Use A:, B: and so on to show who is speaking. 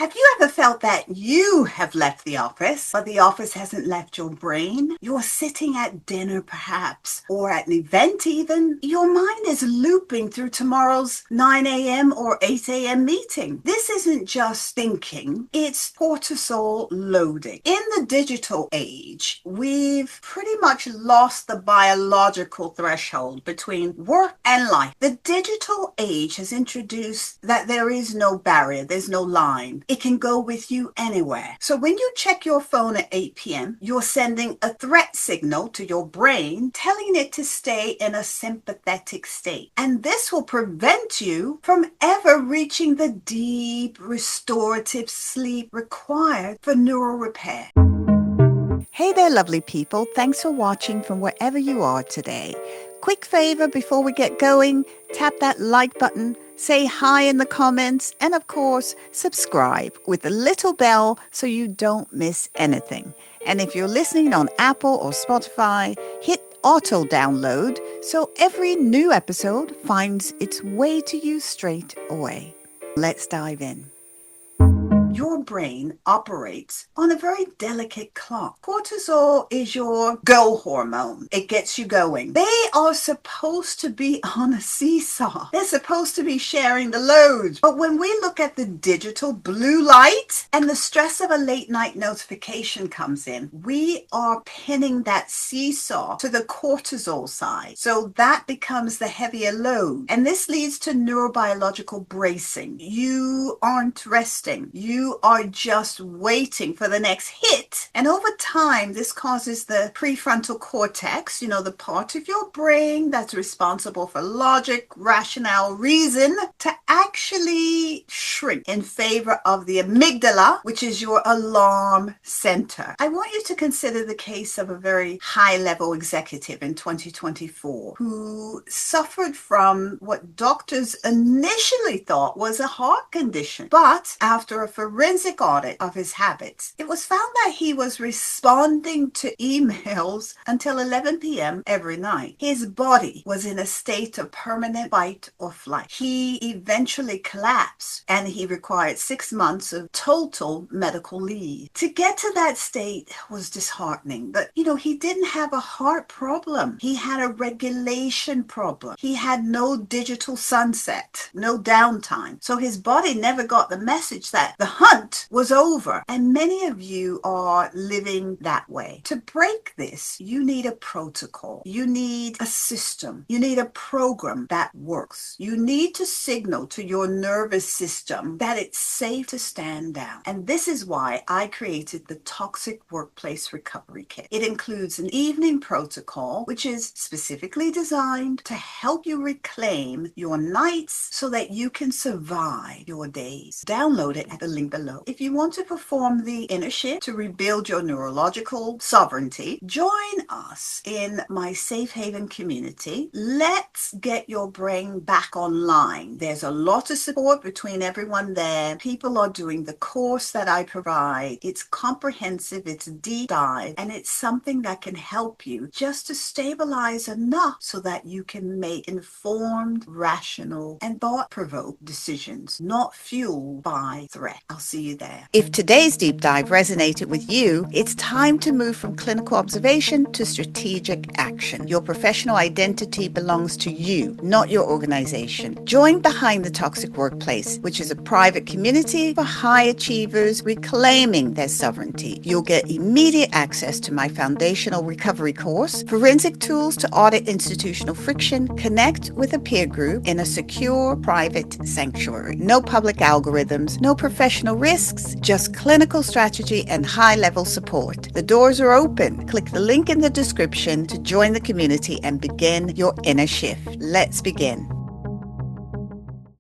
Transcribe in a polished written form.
A: Have you ever felt that you have left the office, but the office hasn't left your brain? You're sitting at dinner perhaps, or at an event even. Your mind is looping through tomorrow's 9 a.m. or 8 a.m. meeting. This isn't just thinking, it's cortisol loading. In the digital age, we've pretty much lost the biological threshold between work and life. The digital age has introduced that there is no barrier, there's no line. It can go with you anywhere. So when you check your phone at 8 p.m., you're sending a threat signal to your brain, telling it to stay in a sympathetic state. And this will prevent you from ever reaching the deep restorative sleep required for neural repair.
B: Hey there, lovely people. Thanks for watching from wherever you are today. Quick favor before we get going, tap that like button, say hi in the comments, and of course, subscribe with the little bell so you don't miss anything. And if you're listening on Apple or Spotify, hit auto download so every new episode finds its way to you straight away. Let's dive in.
A: Your brain operates on a very delicate clock. Cortisol is your go hormone. It gets you going. They are supposed to be on a seesaw. They're supposed to be sharing the load. But when we look at the digital blue light and the stress of a late night notification comes in, we are pinning that seesaw to the cortisol side. So that becomes the heavier load. And this leads to neurobiological bracing. You aren't resting. You are just waiting for the next hit. And over time, this causes the prefrontal cortex, the part of your brain that's responsible for logic, rationale, reason, to actually shrink in favor of the amygdala, which is your alarm center. I want you to consider the case of a very high-level executive in 2024 who suffered from what doctors initially thought was a heart condition. But after a forensic audit of his habits, it was found that he was responding to emails until 11 p.m. every night. His body was in a state of permanent fight or flight. He eventually collapsed and he required 6 months of total medical leave. To get to that state was disheartening, but he didn't have a heart problem. He had a regulation problem. He had no digital sunset, no downtime. So his body never got the message that the hunt was over. And many of you are living that way. To break this, you need a protocol. You need a system. You need a program that works. You need to signal to your nervous system that it's safe to stand down. And this is why I created the Toxic Workplace Recovery Kit. It includes an evening protocol, which is specifically designed to help you reclaim your nights so that you can survive your days. Download it at the link below. If you want to perform the inner shift to rebuild your neurological sovereignty, join us in my safe haven community. Let's get your brain back online. There's a lot of support between everyone there. People are doing the course that I provide. It's comprehensive, it's deep dive, and it's something that can help you just to stabilize enough so that you can make informed, rational, and thought-provoked decisions, not fueled by threat. I'll see you there.
B: If today's deep dive resonated with you, it's time to move from clinical observation to strategic action. Your professional identity belongs to you, not your organization. Join Behind the Toxic Workplace, which is a private community for high achievers reclaiming their sovereignty. You'll get immediate access to my foundational recovery course, forensic tools to audit institutional friction, connect with a peer group in a secure private sanctuary. No public algorithms, no professional risks, just clinical strategy and high-level support. The doors are open. Click the link in the description to join the community and begin your inner shift. Let's begin.